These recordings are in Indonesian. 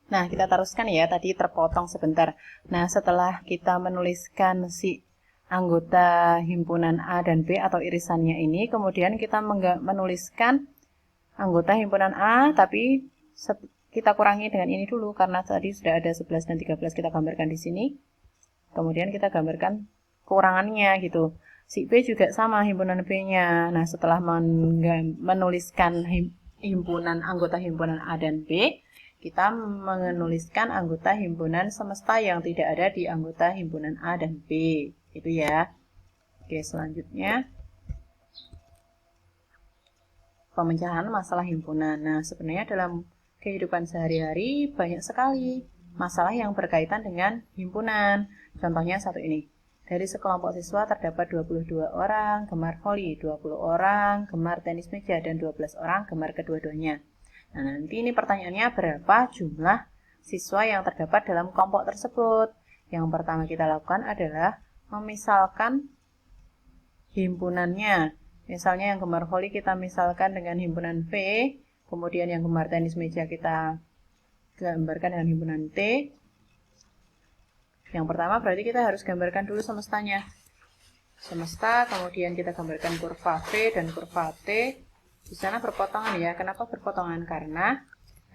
Nah, kita teruskan ya, tadi terpotong sebentar. Nah, setelah kita menuliskan si anggota himpunan A dan B atau irisannya ini, kemudian kita menuliskan anggota himpunan A, tapi kita kurangi dengan ini dulu, karena tadi sudah ada 11 dan 13 kita gambarkan di sini. Kemudian kita gambarkan kekurangannya gitu. Si B juga sama himpunan B-nya. Nah, setelah menuliskan himpunan anggota himpunan A dan B, kita menuliskan anggota himpunan semesta yang tidak ada di anggota himpunan A dan B. Itu ya. Oke, selanjutnya pemecahan masalah himpunan. Nah, sebenarnya dalam kehidupan sehari-hari banyak sekali masalah yang berkaitan dengan himpunan. Contohnya satu ini. Dari sekelompok siswa terdapat 22 orang gemar voli, 20 orang gemar tenis meja, dan 12 orang gemar kedua-duanya. Nah, nanti ini pertanyaannya berapa jumlah siswa yang terdapat dalam kelompok tersebut. Yang pertama kita lakukan adalah memisalkan himpunannya. Misalnya yang gemar voli kita misalkan dengan himpunan V, kemudian yang gemar tenis meja kita gambarkan dengan himpunan T. Yang pertama berarti kita harus gambarkan dulu semestanya. Semesta, kemudian kita gambarkan kurva V dan kurva T. Di sana berpotongan ya. Kenapa berpotongan? Karena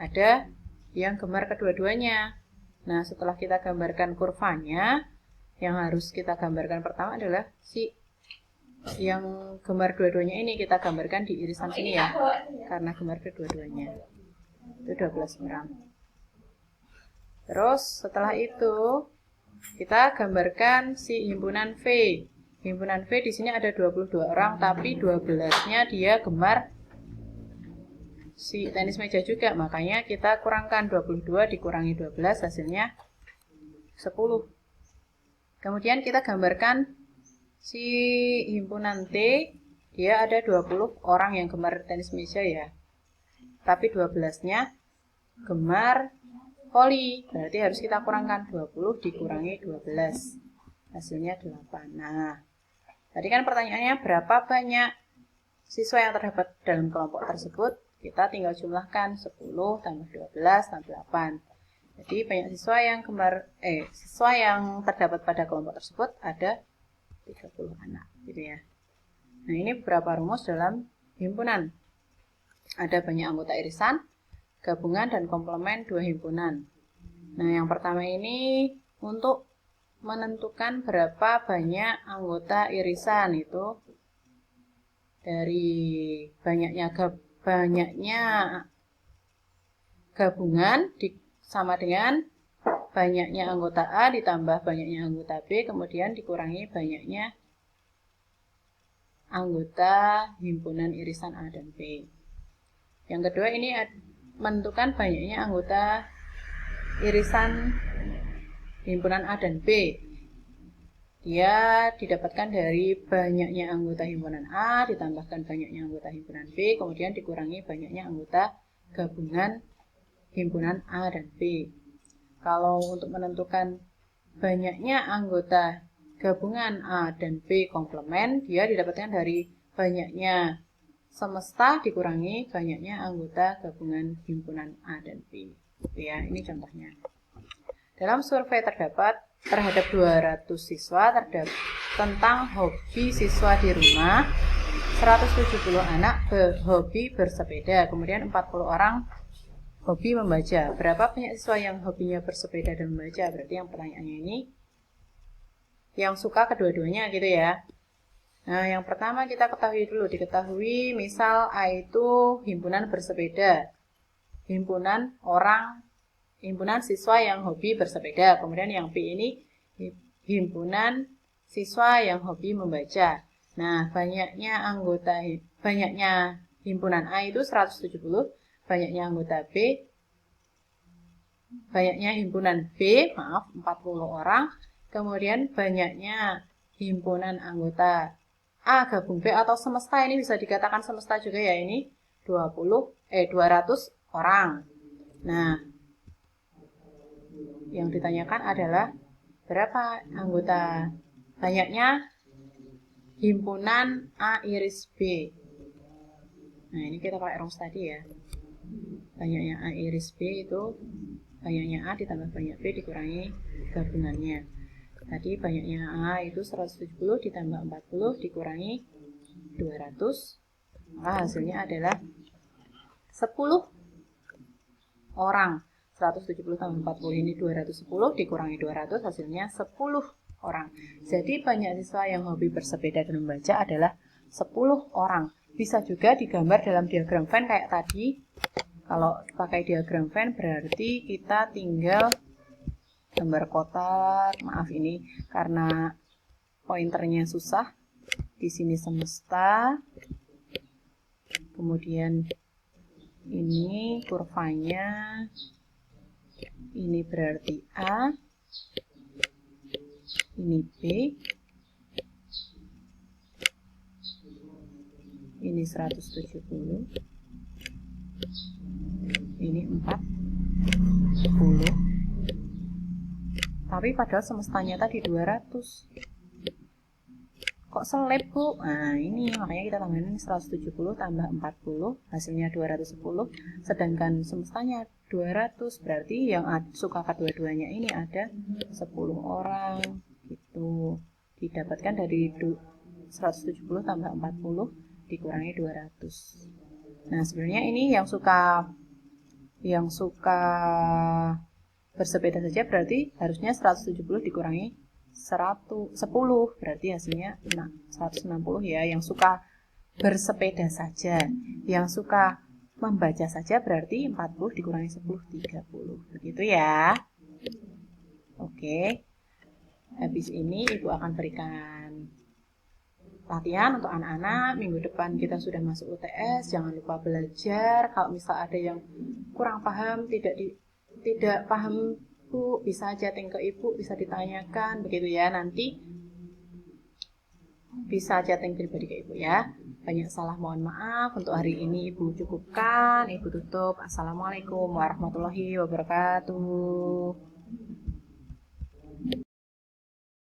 ada yang gemar kedua-duanya. Nah, setelah kita gambarkan kurvanya, yang harus kita gambarkan pertama adalah si yang gemar dua-duanya ini kita gambarkan di irisan sini ya. Karena gemar kedua-duanya. Itu 12 orang. Terus setelah itu kita gambarkan si himpunan V. Himpunan V di sini ada 22 orang, tapi 12-nya dia gemar si tenis meja juga, makanya kita kurangkan 22 dikurangi 12 hasilnya 10. Kemudian kita gambarkan si himpunan T, dia ada 20 orang yang gemar tenis meja ya, tapi 12-nya gemar voli, berarti harus kita kurangkan 20 dikurangi 12 hasilnya 8. Nah, tadi kan pertanyaannya berapa banyak siswa yang terdapat dalam kelompok tersebut. Kita tinggal jumlahkan 10 tambah 12 tambah 8. Jadi banyak siswa yang terdapat pada kelompok tersebut ada 30 anak gitu ya. Nah, ini beberapa rumus dalam himpunan. Ada banyak anggota irisan, gabungan dan komplement dua himpunan. Nah, yang pertama ini untuk menentukan berapa banyak anggota irisan itu dari banyaknya gabungan sama dengan banyaknya anggota A ditambah banyaknya anggota B, kemudian dikurangi banyaknya anggota himpunan irisan A dan B. Yang kedua ini menentukan banyaknya anggota irisan himpunan A dan B. Dia didapatkan dari banyaknya anggota himpunan A ditambahkan banyaknya anggota himpunan B, kemudian dikurangi banyaknya anggota gabungan himpunan A dan B. Kalau untuk menentukan banyaknya anggota gabungan A dan B komplement, dia didapatkan dari banyaknya semesta dikurangi banyaknya anggota gabungan himpunan A dan B. Ya, ini contohnya. Dalam survei terhadap 200 siswa tentang hobi siswa di rumah, 170 anak hobi bersepeda, kemudian 40 orang hobi membaca. Berapa banyak siswa yang hobinya bersepeda dan membaca? Berarti yang pertanyaannya ini yang suka kedua-duanya gitu ya. Nah, yang pertama kita diketahui misal A itu himpunan bersepeda, himpunan siswa yang hobi bersepeda. Kemudian yang B ini himpunan siswa yang hobi membaca. Nah, banyaknya himpunan A itu 170, banyaknya himpunan B, 40 orang. Kemudian banyaknya himpunan anggota A gabung B atau semesta, ini bisa dikatakan semesta juga ya, ini 200 orang. Nah, yang ditanyakan adalah berapa anggota banyaknya himpunan A iris B. Nah, ini kita pakai rumus tadi ya. Banyaknya A iris B itu banyaknya A ditambah banyak B dikurangi gabungannya. Tadi banyaknya A itu 170 ditambah 40 dikurangi 200, maka hasilnya adalah 10 orang. 170 tambah 40 ini 210 dikurangi 200 hasilnya 10 orang. Jadi banyak siswa yang hobi bersepeda dan membaca adalah 10 orang. Bisa juga digambar dalam diagram Venn kayak tadi. Kalau pakai diagram Venn berarti kita tinggal gambar kotak. Maaf ini karena pointernya susah. Di sini semesta. Kemudian ini kurvanya. Ini berarti A. Ini B. Ini 170. Ini 40. Tapi padahal semestanya tadi 200. Kok selip, Bu? Nah, ini makanya kita tambahin 170 tambah 40, hasilnya 210. Sedangkan semestanya 200, berarti yang suka kedua-duanya ini ada 10 orang. Gitu. Didapatkan dari 170 tambah 40 dikurangi 200. Nah, sebenarnya ini yang suka bersepeda saja berarti harusnya 170 dikurangi 10, berarti hasilnya 160 ya. Yang suka bersepeda saja, yang suka membaca saja berarti 40 dikurangi 10, 30. Begitu ya. Oke. Habis ini Ibu akan berikan latihan untuk anak-anak. Minggu depan kita sudah masuk UTS, jangan lupa belajar. Kalau misal ada yang kurang paham, tidak paham Bu, bisa chatting ke Ibu, bisa ditanyakan, begitu ya. Nanti bisa chatting pribadi ke Ibu ya. Banyak salah mohon maaf. Untuk hari ini Ibu cukupkan, Ibu tutup. Assalamualaikum warahmatullahi wabarakatuh.